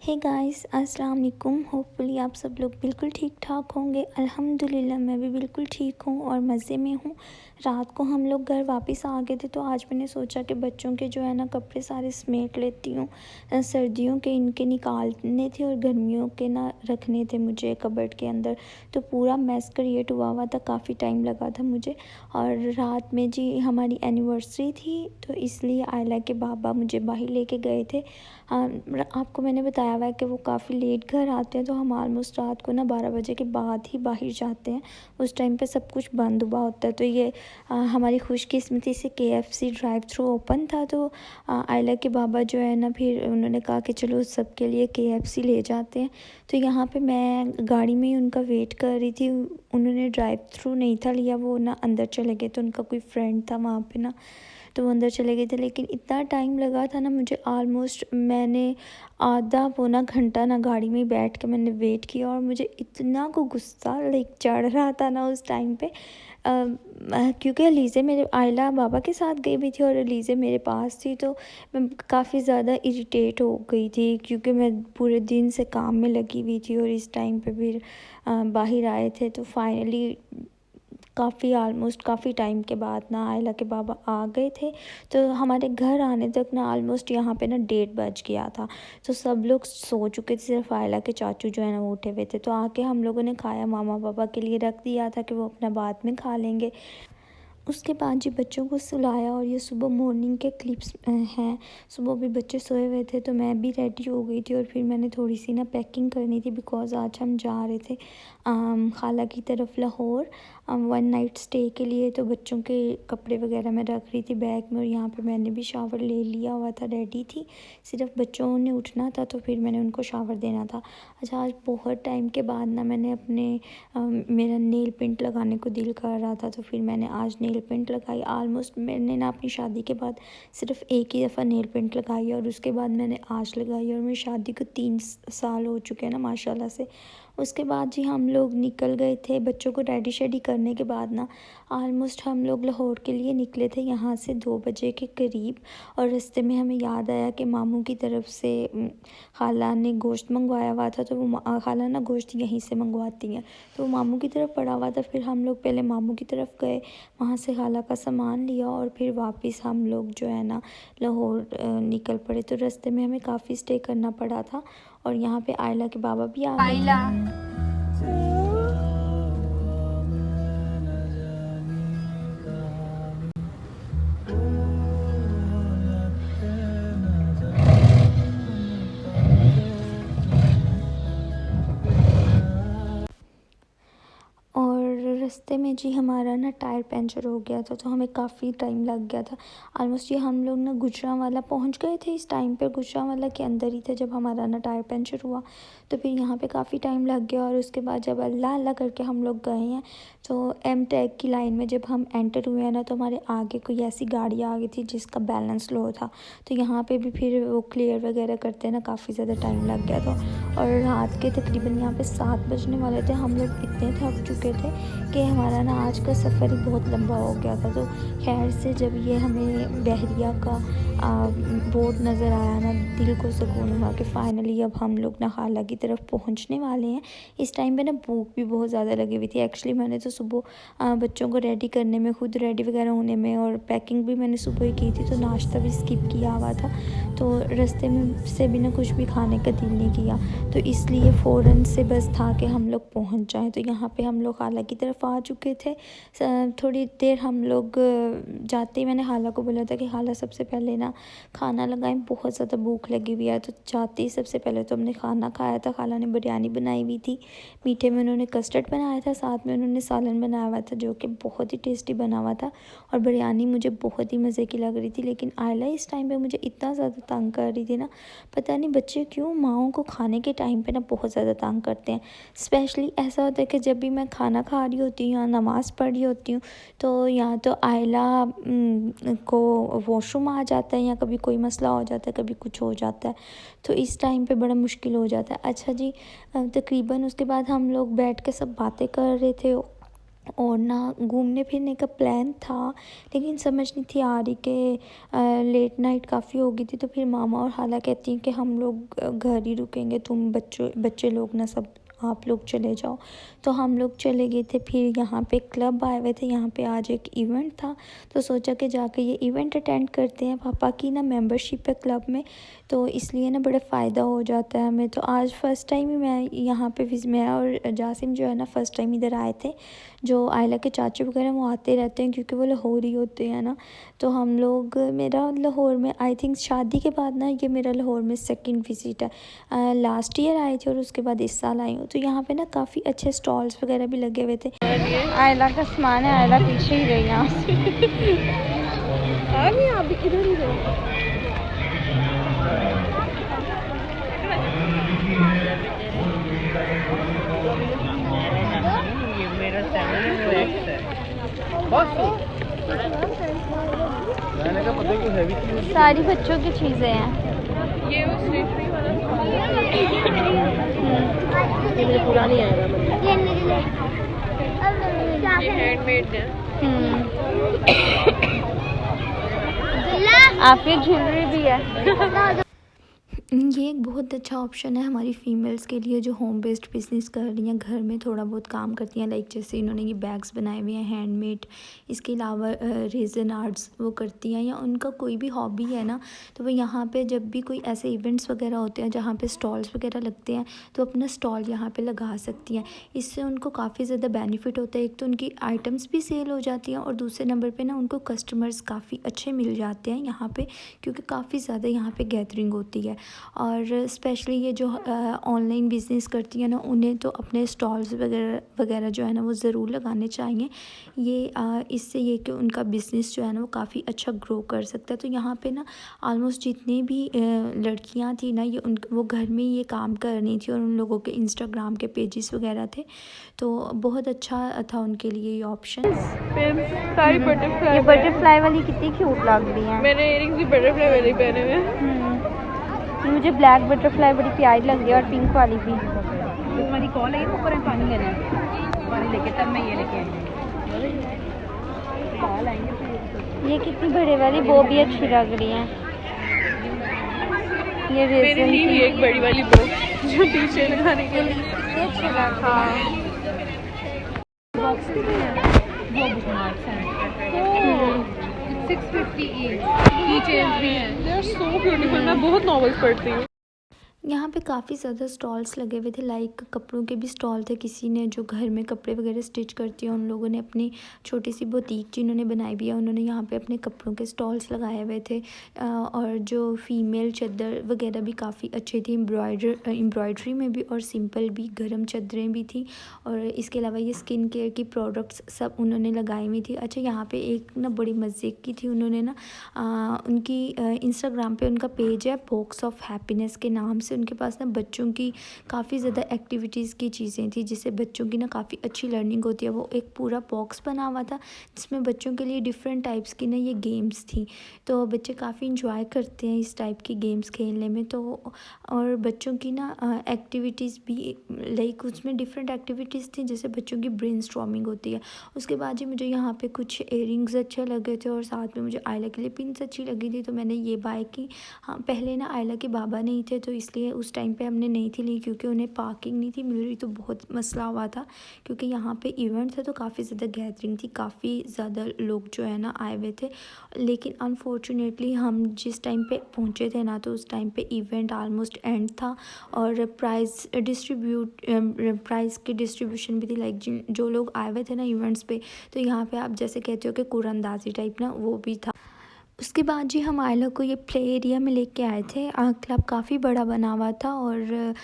Hey guys अस्सलाम वालेकुम। Hopefully आप सब लोग बिल्कुल ठीक ठाक होंगे। अल्हम्दुलिल्लाह मैं भी बिल्कुल ठीक हूँ और मज़े में हूँ। रात को हम लोग घर वापस आ गए थे, तो आज मैंने सोचा कि बच्चों के जो है ना कपड़े सारे समेट लेती हूँ। सर्दियों के इनके निकालने थे और गर्मियों के ना रखने थे मुझे कबर्ड के अंदर। तो पूरा मैस क्रिएट हुआ था, काफ़ी टाइम लगा था मुझे। और रात में जी हमारी एनिवर्सरी थी, तो इसलिए आयला के बाबा मुझे बाहर लेके गए थे। आपको मैंने बताया हुआ है कि वो काफ़ी लेट घर आते हैं, तो हम ऑलमोस्ट रात को ना 12 बजे के बाद ही बाहर जाते हैं। उस टाइम पे सब कुछ बंद हुआ होता है। तो ये हमारी खुशकिस्मती से KFC ड्राइव थ्रू ओपन था, तो आयला के बाबा जो है ना फिर उन्होंने कहा कि चलो सबके लिए KFC ले जाते हैं। तो यहाँ पे मैं गाड़ी में ही उनका वेट कर रही थी। उन्होंने ड्राइव थ्रू नहीं था लिया, वो ना अंदर चले गए, तो उनका कोई फ्रेंड था वहाँ पे ना, तो वो अंदर चले गए थे। लेकिन इतना टाइम लगा था ना मुझे, ऑलमोस्ट मैंने आधा पौना घंटा ना गाड़ी में बैठ के मैंने वेट किया। और मुझे इतना को गुस्सा चढ़ रहा था ना उस टाइम पे, क्योंकि अलीज़े मेरे आयला बाबा के साथ गई हुई थी और अलीज़े मेरे पास थी। तो मैं काफ़ी ज़्यादा इरिटेट हो गई थी, क्योंकि मैं पूरे दिन से काम में लगी हुई थी और इस टाइम पे फिर बाहर आए थे। तो फाइनली काफ़ी टाइम के बाद ना आयला के बाबा आ गए थे। तो हमारे घर आने तक ना ऑलमोस्ट यहाँ पे ना 1:30 बज गया था। तो सब लोग सो चुके थे, सिर्फ आयला के चाचू जो है ना वो उठे हुए थे। तो आके हम लोगों ने खाया, मामा पापा के लिए रख दिया था कि वो अपना बाद में खा लेंगे। उसके बाद जी बच्चों को सुलाया, और ये सुबह मॉर्निंग के क्लिप्स हैं। सुबह भी बच्चे सोए हुए थे, तो मैं भी रेडी हो गई थी और फिर मैंने थोड़ी सी ना पैकिंग करनी थी, बिकॉज़ आज हम जा रहे थे खाला की तरफ लाहौर 1 नाइट स्टे के लिए। तो बच्चों के कपड़े वगैरह मैं रख रही थी बैग में, और यहाँ पे मैंने भी शावर ले लिया हुआ था, रेडी थी। सिर्फ बच्चों ने उठना था, तो फिर मैंने उनको शावर देना था। अच्छा, आज बहुत टाइम के बाद ना मैंने अपने मेरा नेल पेंट लगाने को दिल कर रहा था, तो फिर मैंने आज नेल पेंट लगाई। ऑलमोस्ट मैंने ना अपनी शादी के बाद सिर्फ एक ही दफ़ा नेल पेंट लगाई, और उसके बाद मैंने आज लगाई, और मेरी शादी को 3 साल हो चुके हैं ना माशाल्लाह से। उसके बाद जी हम लोग निकल गए थे बच्चों को रेडी शेडी करने के बाद ना। ऑलमोस्ट हम लोग लाहौर के लिए निकले थे यहाँ से 2 बजे के करीब। और रास्ते में हमें याद आया कि मामू की तरफ से खाला ने गोश्त मंगवाया हुआ था, तो वो खाला ना गोश्त यहीं से मंगवाती हैं, तो वो मामू की तरफ पड़ा हुआ था। फिर हम लोग पहले मामू की तरफ गए, वहाँ से खाला का सामान लिया, और फिर वापस हम लोग जो है ना लाहौर निकल पड़े। तो रास्ते में हमें काफ़ी स्टे करना पड़ा था, और यहाँ पे आयला के बाबा भी आ गए थे। और रास्ते में जी हमारा ना टायर पंचर हो गया था, तो हमें काफ़ी टाइम लग गया था। ऑलमोस्ट ये हम लोग ना गुजरांवाला पहुंच गए थे इस टाइम पे, गुजरांवाला के अंदर ही थे जब हमारा ना टायर पंचर हुआ। तो फिर यहाँ पे काफ़ी टाइम लग गया, और उसके बाद जब अल्लाह अल्लाह करके हम लोग गए हैं, तो एम टैग की लाइन में जब हम एंटर हुए हैं ना, तो हमारे आगे कोई ऐसी गाड़ी आ गई थी जिसका बैलेंस लो था। तो यहाँ पे भी फिर वो क्लियर वगैरह करते ना काफ़ी ज़्यादा टाइम लग गया था। और रात के तकरीबन यहाँ पे 7 बजने वाले थे। हम लोग इतने थक चुके थे कि हमारा ना आज का सफ़र ही बहुत लंबा हो गया था। तो खैर से जब ये हमें बहरिया का बोर्ड नज़र आया ना, दिल को सुकून हुआ कि फ़ाइनली अब हम लोग ना खाला की तरफ पहुंचने वाले हैं। इस टाइम पे ना भूख भी बहुत ज़्यादा लगी हुई थी। एक्चुअली मैंने तो सुबह बच्चों को रेडी करने में, खुद रेडी वगैरह होने में, और पैकिंग भी मैंने सुबह ही की थी, तो नाश्ता भी स्किप किया हुआ था। तो रास्ते में से भी ना कुछ भी खाने का दिल नहीं किया, तो इसलिए फ़ौरन से बस था कि हम लोग पहुंच जाएं। तो यहाँ पे हम लोग खाला की तरफ आ चुके थे। थोड़ी देर हम लोग जाते ही मैंने खाला को बोला था कि खाला सबसे पहले ना खाना लगाएं, बहुत ज़्यादा भूख लगी हुई है। तो जाते ही सबसे पहले तो हमने खाना खाया था। खाला ने बिरयानी बनाई हुई थी, मीठे में उन्होंने कस्टर्ड बनाया था, साथ में उन्होंने सालन बनाया हुआ था जो कि बहुत ही टेस्टी बना हुआ था। और बिरयानी मुझे बहुत ही मज़े की लग रही थी। लेकिन आयला इस टाइम पे मुझे इतना ज़्यादा तंग कर रही थी ना, पता नहीं बच्चे क्यों माओं को खाने के टाइम पे ना बहुत ज़्यादा तंग करते हैं। स्पेशली ऐसा होता है कि जब भी मैं खाना खा रही होती हूँ या नमाज़ पढ़ रही होती हूँ, तो या तो आयला को वॉशरूम आ जाता है, या कभी कोई मसला हो जाता है, कभी कुछ हो जाता है, तो इस टाइम पे बड़ा मुश्किल हो जाता है। अच्छा जी, तकरीबन उसके बाद हम लोग बैठ के सब बातें कर रहे थे, और ना घूमने फिरने का प्लान था, लेकिन समझ नहीं थी आ रही कि लेट नाइट काफ़ी हो गई थी। तो फिर मामा और खाला कहती हैं कि हम लोग घर ही रुकेंगे, तुम बच्चे लोग ना सब आप लोग चले जाओ। तो हम लोग चले गए थे। फिर यहाँ पे क्लब आए हुए थे, यहाँ पे आज एक इवेंट था, तो सोचा कि जाके ये इवेंट अटेंड करते हैं। पापा की ना मेंबरशिप है क्लब में, तो इसलिए ना बड़ा फ़ायदा हो जाता है हमें। तो आज फ़र्स्ट टाइम ही मैं यहाँ पे मैं और जासिम जो है ना फ़र्स्ट टाइम इधर आए थे। जो आयला के चाचू वगैरह वो आते रहते हैं क्योंकि वो लाहौरी होते हैं ना। तो हम लोग, मेरा लाहौर में आई थिंक शादी के बाद ना ये मेरा लाहौर में सेकंड विज़िट है। लास्ट ईयर आई थी और उसके बाद इस साल आई हूँ। तो यहाँ पे ना काफ़ी अच्छे स्टॉल्स वगैरह भी लगे हुए थे। आयला का सामान है, आयला पीछे ही रही यहाँ से। आप इधर ही रहो। सारी बच्चों की चीज़ें हैं। ये वो स्टेशनरी वाला ये मुझे पूरा नहीं आएगा। ये हैंडमेड है। आपकी ज्वेलरी भी है। ये एक बहुत अच्छा ऑप्शन है हमारी फ़ीमेल्स के लिए जो होम बेस्ड बिज़नेस कर रही हैं, घर में थोड़ा बहुत काम करती हैं। लाइक जैसे इन्होंने ये बैग्स बनाए हुए हैं हैंडमेड, इसके अलावा रेज़न आर्ट्स वो करती हैं, या उनका कोई भी हॉबी है ना, तो वो यहाँ पे जब भी कोई ऐसे इवेंट्स वगैरह होते हैं जहाँ पे स्टॉल्स वगैरह लगते हैं, तो अपना स्टॉल यहाँ पे लगा सकती हैं। इससे उनको काफ़ी ज़्यादा बेनिफिट होता है। एक तो उनकी आइटम्स भी सेल हो जाती हैं और दूसरे नंबर पर ना उनको कस्टमर्स काफ़ी अच्छे मिल जाते हैं यहाँ पर, क्योंकि काफ़ी ज़्यादा यहाँ पर गैदरिंग होती है। और स्पेशली ये जो ऑनलाइन बिज़नेस करती हैं ना, उन्हें तो अपने स्टॉल्स वगैरह जो है ना वो ज़रूर लगाने चाहिए। ये इससे ये कि उनका बिज़नेस जो है ना वो काफ़ी अच्छा ग्रो कर सकता है। तो यहाँ पे ना ऑलमोस्ट जितनी भी लड़कियां थी ना, ये वो घर में ये काम कर रही थी और उन लोगों के इंस्टाग्राम के पेजेस वगैरह थे, तो बहुत अच्छा था उनके लिए ये ऑप्शन। सारी बटरफ्लाई वाली कितनी क्यूट लग रही है। मैंने इयरिंग्स भी बटरफ्लाई वाली पहने हुए। मुझे ब्लैक बटरफ्लाई बड़ी प्यारी लग रही है, और पिंक वाली भी। तुम्हारी कॉल है, ऊपर है पानी लेना है, पानी लेके तब मैं ये लेके आएंगे। ये कितनी बड़े वाली, वो भी अच्छी लग रही है। ये मेरे लिए भी एक बड़ी वाली बो जो पीछे लगाने के लिए अच्छी लग रहा है। बॉक्स भी है वो बुक मार्क्स हैं 650 ईच, की चेन्स भी हैं। They are so beautiful. मैं बहुत नॉवेल्स पढ़ती हूँ। यहाँ पे काफ़ी ज़्यादा स्टॉल्स लगे हुए थे। लाइक कपड़ों के भी स्टॉल थे, किसी ने जो घर में कपड़े वगैरह स्टिच करती है उन लोगों ने अपनी छोटी सी बुटीक जिन्होंने बनाई हुई है, उन्होंने यहाँ पे अपने कपड़ों के स्टॉल्स लगाए हुए थे। और जो फीमेल चादर वगैरह भी काफ़ी अच्छी थी, एम्ब्रॉयडरी में भी और सिंपल भी, गर्म चादरें भी थी। और इसके अलावा ये स्किन केयर की प्रोडक्ट्स सब उन्होंने लगाई हुई थी। अच्छा, यहाँ पर एक ना बड़ी मज़े की थी, उन्होंने ना उनकी इंस्टाग्राम पर उनका पेज है बॉक्स ऑफ हैप्पीनेस के नाम से। उनके पास ना बच्चों की काफ़ी ज़्यादा एक्टिविटीज़ की चीज़ें थी, जिससे बच्चों की ना काफ़ी अच्छी लर्निंग होती है। वो एक पूरा बॉक्स बना हुआ था जिसमें बच्चों के लिए डिफरेंट टाइप्स की ना ये गेम्स थी, तो बच्चे काफ़ी इंजॉय करते हैं इस टाइप की गेम्स खेलने में। तो और बच्चों की ना एक्टिविटीज़ भी, लाइक उसमें डिफरेंट एक्टिविटीज़ थी जैसे बच्चों की ब्रेनस्टॉर्मिंग होती है। उसके बाद जी मुझे यहाँ पे कुछ इयरिंग्स अच्छे लगे थे और साथ में मुझे आयला के लिए पिन्स अच्छी लगी थी, तो मैंने ये बाय की। हाँ, पहले ना आयला के बाबा नहीं थे, तो इसलिए उस टाइम पे हमने नहीं थी ली, क्योंकि उन्हें पार्किंग नहीं थी मिल रही, तो बहुत मसला हुआ था। क्योंकि यहाँ पे इवेंट था तो काफ़ी ज़्यादा गैदरिंग थी, काफ़ी ज़्यादा लोग जो है ना आए हुए थे। लेकिन अनफॉर्चुनेटली हम जिस टाइम पे पहुँचे थे ना, तो उस टाइम पे इवेंट ऑलमोस्ट एंड था और प्राइज़ की डिस्ट्रीब्यूशन भी थी। लाइक जो लोग आए हुए थे ना इवेंट्स पे, तो यहाँ पे आप जैसे कहते हो कि कुरानंदाजी टाइप ना, वो भी था। उसके बाद जी हम आयला को ये प्ले एरिया में लेके आए थे। क्लब काफ़ी बड़ा बना हुआ था और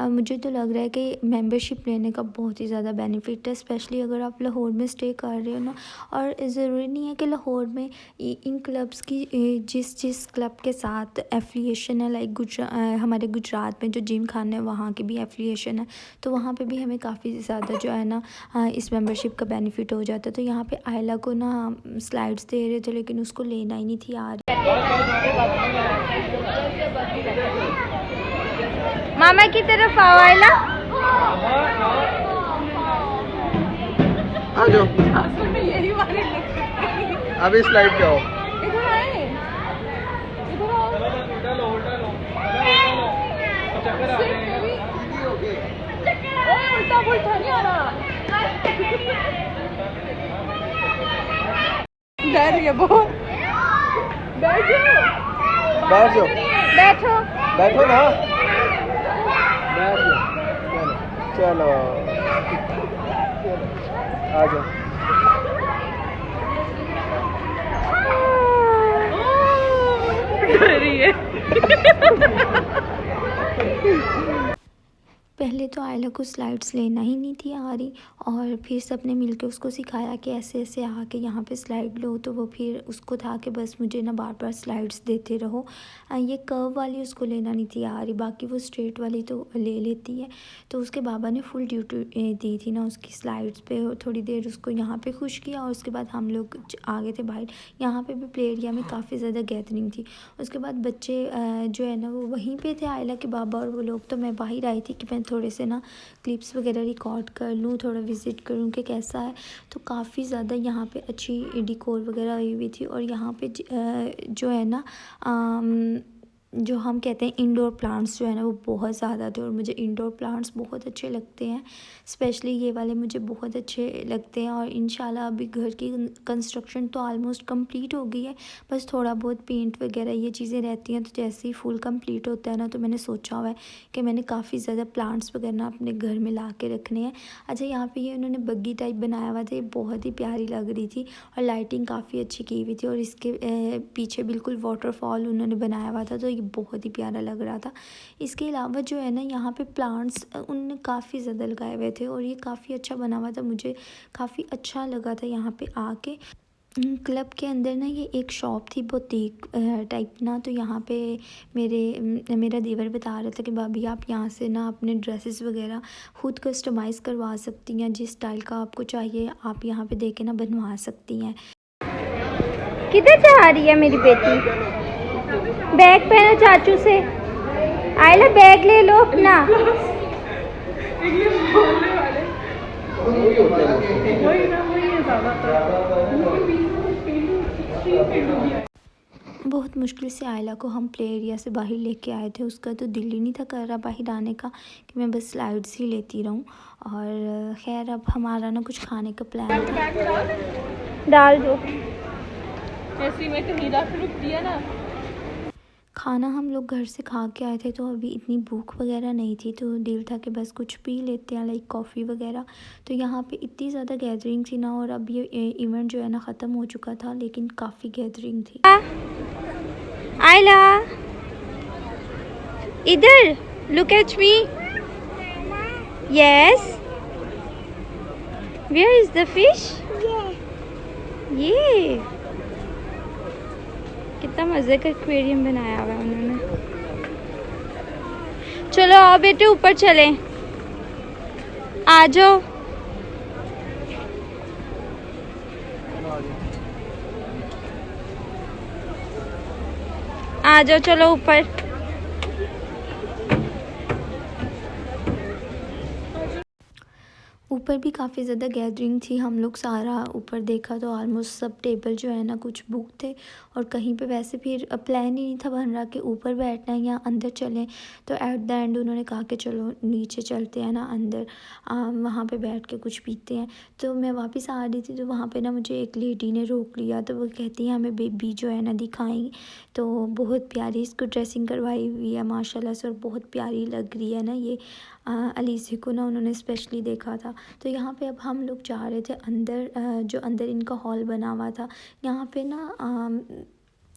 मुझे तो लग रहा है कि मेंबरशिप लेने का बहुत ही ज़्यादा बेनिफिट है, स्पेशली अगर आप लाहौर में स्टे कर रहे हो ना। और ज़रूरी नहीं है कि लाहौर में इन क्लब्स की जिस क्लब के साथ एफिलिएशन है, लाइक हमारे गुजरात में जो जिम खाना है वहाँ की भी एफिलिएशन है, तो वहाँ पे भी हमें काफ़ी ज़्यादा जो है ना इस मेंबरशिप का बेनिफिट हो जाता है। तो यहाँ पे आयला को ना स्लाइड्स दे रहे थे, लेकिन उसको लेना ही नहीं थी यार। मामा की तरफ आओ आयला। आ जाओ असल में यही वाली लगती अभी स्लाइड पे आओ। इधर आए इधर आओ ओए उल्टा पुल्टा नहीं आ रहा डर गया बहुत बैठ जाओ बैठ जाओ बैठो बैठो ना बैठ जाओ चलो आ जाओ। डर रही है पहले तो आयला को स्लाइड्स लेना ही नहीं थी आ रही और फिर सबने मिलके उसको सिखाया कि ऐसे ऐसे आके यहाँ पे स्लाइड लो, तो वो फिर उसको था कि बस मुझे ना बार बार स्लाइड्स देते रहो। ये कर्व वाली उसको लेना नहीं थी आ रही, बाकी वो स्ट्रेट वाली तो ले लेती है। तो उसके बाबा ने फुल ड्यूटी दी थी ना उसकी स्लाइड्स पे, और थोड़ी देर उसको यहाँ पे खुश किया और उसके बाद हम लोग आ गए थे बाहर। यहाँ पे भी प्ले एरिया में काफ़ी ज़्यादा गैदरिंग थी। उसके बाद बच्चे जो है ना वो वहीं पे थे, आयला के बाबा और वो लोग। तो मैं बाहर आई थी कि मैं थोड़े से ना क्लिप्स वगैरह रिकॉर्ड कर लूँ, थोड़ा विज़िट करूँ कि कैसा है। तो काफ़ी ज़्यादा यहाँ पे अच्छी डिकोर वगैरह आई हुई थी। और यहाँ पे जो है ना जो हम कहते हैं इंडोर प्लांट्स जो है ना वो बहुत ज़्यादा थे, और मुझे इंडोर प्लांट्स बहुत अच्छे लगते हैं, स्पेशली ये वाले मुझे बहुत अच्छे लगते हैं। और इंशाल्लाह अभी घर की कंस्ट्रक्शन तो ऑलमोस्ट कंप्लीट हो गई है, बस थोड़ा बहुत पेंट वगैरह ये चीज़ें रहती हैं। तो जैसे ही फुल कंप्लीट होता है ना तो मैंने सोचा हुआ है कि मैंने काफ़ी ज़्यादा प्लांट्स वगैरह ना अपने घर में ला के रखने हैं। अच्छा, यहाँ पर ये उन्होंने बग्गी टाइप बनाया हुआ था, ये बहुत ही प्यारी लग रही थी और लाइटिंग काफ़ी अच्छी की हुई थी। और इसके पीछे बिल्कुल वाटरफॉल उन्होंने बनाया हुआ था, तो ये बहुत ही प्यारा लग रहा था। इसके अलावा जो है ना यहाँ पे प्लांट्स उनने काफ़ी ज़्यादा लगाए हुए थे और ये काफ़ी अच्छा बना हुआ था, मुझे काफ़ी अच्छा लगा था यहाँ पे आके। क्लब के अंदर ना ये एक शॉप थी बुटीक टाइप ना, तो यहाँ पे मेरा देवर बता रहा था कि भाभी आप यहाँ से ना अपने ड्रेसेस वगैरह खुद कस्टमाइज़ करवा सकती हैं, जिस स्टाइल का आपको चाहिए आप यहाँ पे देके ना बनवा सकती हैं। किधर जा रही है मेरी बेटी? बैग पहनो चाचू से। आयला बैग ले लो अपना। बहुत मुश्किल से आयला को हम प्ले एरिया से बाहर लेके आए थे, उसका तो दिल ही नहीं था कर रहा बाहर आने का कि मैं बस स्लाइड्स ही लेती रहूं। और खैर अब हमारा ना कुछ खाने का प्लान था। डाल दो ऐसी में तो नीला रुक दिया ना। खाना हम लोग घर से खा के आए थे, तो अभी इतनी भूख वगैरह नहीं थी, तो दिल था कि बस कुछ पी लेते हैं लाइक कॉफ़ी वगैरह। तो यहाँ पे इतनी ज़्यादा गैदरिंग थी ना, और अब ये इवेंट जो है ना ख़त्म हो चुका था, लेकिन काफ़ी गैदरिंग थी। आयला इधर look at me. Yes, where is the fish? ये कितना मज़े का एक्वेरियम बनाया हुआ है उन्होंने। चलो आओ बेटे ऊपर चलें, आ जाओ। आ जाओ चलो ऊपर। ऊपर भी काफ़ी ज़्यादा गैदरिंग थी, हम लोग सारा ऊपर देखा तो ऑलमोस्ट सब टेबल जो है ना कुछ बुक थे, और कहीं पे वैसे फिर प्लान ही नहीं था बन रहा कि ऊपर बैठना है या अंदर चलें। तो एट द एंड उन्होंने कहा कि चलो नीचे चलते हैं ना अंदर, वहाँ पे बैठ के कुछ पीते हैं। तो मैं वापस आ रही थी तो वहाँ पे ना मुझे एक लेडी ने रोक लिया, तो वो कहती है हमें बेबी जो है ना दिखाएंगी। तो बहुत प्यारी इसको ड्रेसिंग करवाई हुई है माशाल्लाह से, और बहुत प्यारी लग रही है ना ये। अलीसी को ना उन्होंने स्पेशली देखा था। तो यहाँ पे अब हम लोग जा रहे थे अंदर, जो अंदर इनका हॉल बना हुआ था। यहाँ पे ना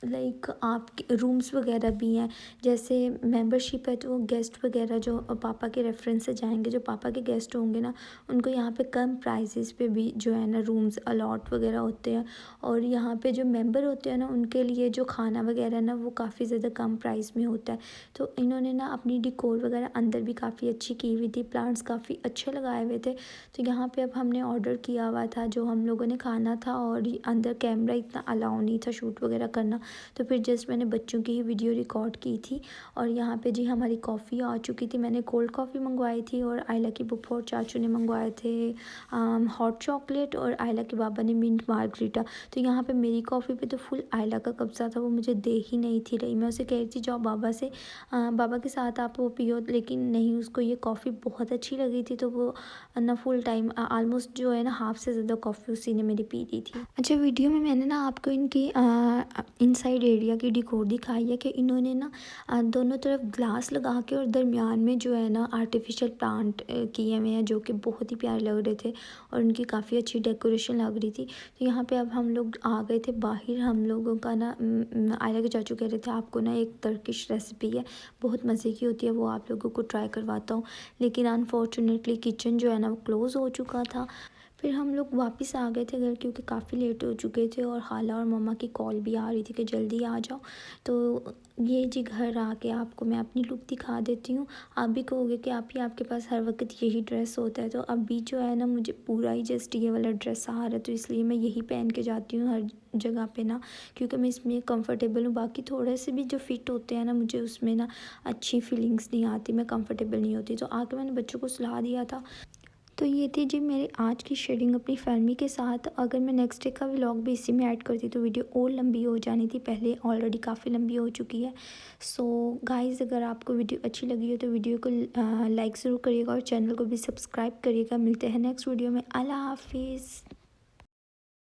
लाइक आपके रूम्स वगैरह भी हैं, जैसे मेंबरशिप है तो गेस्ट वगैरह जो पापा के रेफरेंस से जाएंगे, जो पापा के गेस्ट होंगे ना उनको यहाँ पे कम प्राइसेस पे भी जो है ना रूम्स अलॉट वगैरह होते हैं। और यहाँ पे जो मेंबर होते हैं ना उनके लिए जो खाना वगैरह ना वो काफ़ी ज़्यादा कम प्राइस में होता है। तो इन्होंने ना अपनी डिकोर वगैरह अंदर भी काफ़ी अच्छी की हुई थी, प्लांट्स काफ़ी अच्छे लगाए हुए थे। तो यहाँ पर अब हमने ऑर्डर किया हुआ था जो हम लोगों ने खाना था, और अंदर कैमरा इतना अलाउ नहीं था शूट वगैरह करना, तो फिर जस्ट मैंने बच्चों की ही वीडियो रिकॉर्ड की थी। और यहाँ पे जी हमारी कॉफ़ी आ चुकी थी। मैंने कोल्ड कॉफ़ी मंगवाई थी और आयला की बुप्पो और चाचू ने मंगवाए थे हॉट चॉकलेट और आयला के बाबा ने मिंट मार्गरीटा। तो यहाँ पे मेरी कॉफ़ी पे तो फुल आयला का कब्जा था, वो मुझे दे ही नहीं थी रही। मैं उसे कह रही थी जाओ बाबा के साथ आप वो पियो, लेकिन नहीं, उसको ये कॉफ़ी बहुत अच्छी लगी थी। तो वो ना फुल टाइम ऑलमोस्ट जो है ना हाफ़ से ज़्यादा कॉफ़ी उसी ने मेरी पी ली थी। अच्छा, वीडियो में मैंने ना आपको इनकी इनसाइड एरिया की डिकोर दिखाई है कि इन्होंने ना दोनों तरफ ग्लास लगा के और दरमियान में जो है ना आर्टिफिशियल प्लांट किए हुए हैं, जो कि बहुत ही प्यारे लग रहे थे और उनकी काफ़ी अच्छी डेकोरेशन लग रही थी। तो यहाँ पे अब हम लोग आ गए थे बाहर। हम लोगों का ना आयला के चाचू कह रहे थे आपको ना एक टर्किश रेसिपी है, बहुत मज़े की होती है, वो आप लोगों को ट्राई करवाता हूँ। लेकिन अनफॉर्चुनेटली किचन जो है ना वो क्लोज़ हो चुका था। फिर हम लोग वापस आ गए थे घर, क्योंकि काफ़ी लेट हो चुके थे और खाला और मम्मा की कॉल भी आ रही थी कि जल्दी आ जाओ। तो ये जी घर आके आपको मैं अपनी लुक दिखा देती हूँ। आप भी कहोगे कि आप ही आपके पास हर वक्त यही ड्रेस होता है, तो अभी जो है ना मुझे पूरा ही जस्ट ये वाला ड्रेस आ रहा है, तो इसलिए मैं यही पहन के जाती हूँ हर जगह पे ना, क्योंकि मैं इसमें कंफर्टेबल हूँ। बाकी थोड़े से भी जो फिट होते हैं ना, मुझे उसमें ना अच्छी फीलिंग्स नहीं आती, मैं कंफर्टेबल नहीं होती। तो आके मैंने बच्चों को सुला दिया था। तो ये थी जी मेरी आज की शेयरिंग अपनी फैमिली के साथ। अगर मैं नेक्स्ट डे का व्लॉग भी इसी में ऐड करती तो वीडियो और लंबी हो जानी थी, पहले ऑलरेडी काफ़ी लंबी हो चुकी है। सो गाइज़, अगर आपको वीडियो अच्छी लगी हो तो वीडियो को लाइक ज़रूर करिएगा और चैनल को भी सब्सक्राइब करिएगा। मिलते हैं नेक्स्ट वीडियो में। अल्लाह हाफिज़।